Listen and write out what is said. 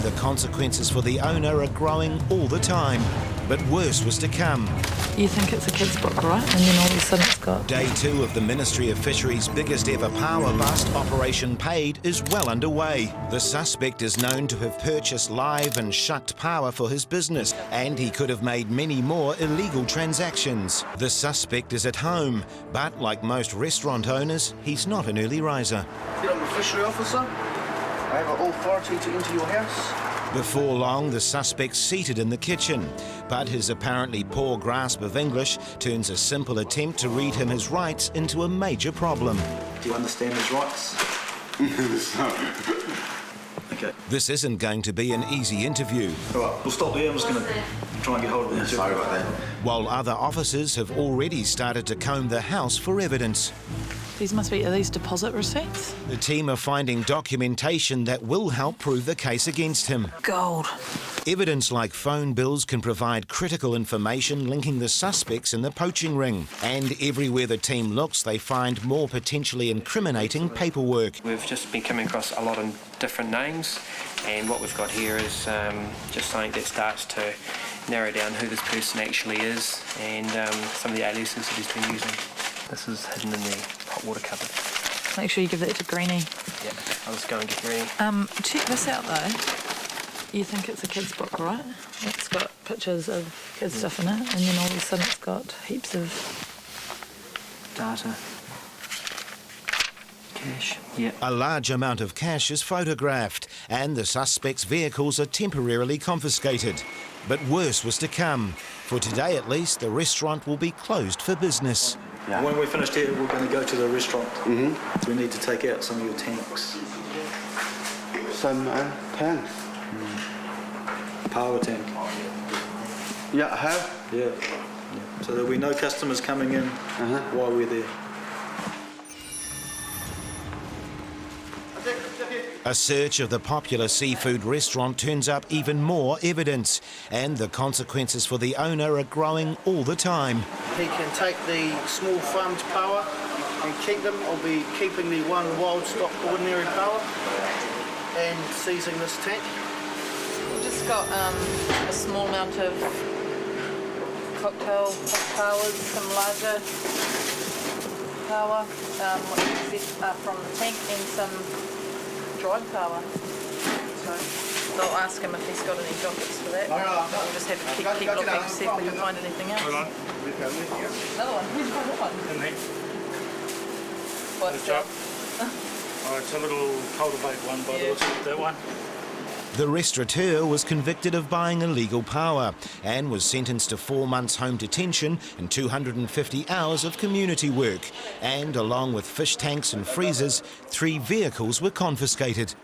the consequences for the owner are growing all the time. But worse was to come. You think it's a kid's book, right? And then all of a sudden it's got... Day 2 of the Ministry of Fisheries' biggest ever power bust, Operation Paid, is well underway. The suspect is known to have purchased live and shucked power for his business, and he could have made many more illegal transactions. The suspect is at home, but like most restaurant owners, he's not an early riser. I'm a fishery officer. I have an authority to enter your house. Before long, the suspect's seated in the kitchen, but his apparently poor grasp of English turns a simple attempt to read him his rights into a major problem. Do you understand his rights? Okay. This isn't going to be an easy interview. All right, we'll stop there. I'm just going to try and get hold of him. Sorry about that. While other officers have already started to comb the house for evidence. These must be, are these deposit receipts? The team are finding documentation that will help prove the case against him. Gold. Evidence like phone bills can provide critical information linking the suspects in the poaching ring. And everywhere the team looks, they find more potentially incriminating paperwork. We've just been coming across a lot of different names, and what we've got here is just something that starts to narrow down who this person actually is and some of the aliases that he's been using. This is hidden in the hot water cupboard. Make sure you give that to Greenie. Yeah, I'll just go and get Greenie. Check this out though. You think it's a kid's book, right? It's got pictures of kids' stuff in it, and then all of a sudden it's got heaps of data. Cash. Yeah. A large amount of cash is photographed, and the suspects' vehicles are temporarily confiscated. But worse was to come. For today at least, the restaurant will be closed for business. Yeah. When we're finished here, we're going to go to the restaurant. We need to take out some of your tanks. Some tanks? Power tank. Yeah, how? Yeah. So there'll be no customers coming in while we're there. A search of the popular seafood restaurant turns up even more evidence, and the consequences for the owner are growing all the time. He can take the small farmed power and keep them. I'll be keeping the one wild stock ordinary power and seizing this tank. We've just got a small amount of cocktail powers, some larger power from the tank, and some dried power. So they'll ask him if he's got any dockets for that. We'll just have to keep looking to see if we can find anything else. Another one. Where's my one? In there. What's that? Oh, it's a little cultivate one by the looks of that one. The restaurateur was convicted of buying illegal power and was sentenced to 4 months home detention and 250 hours of community work. And along with fish tanks and freezers, 3 vehicles were confiscated.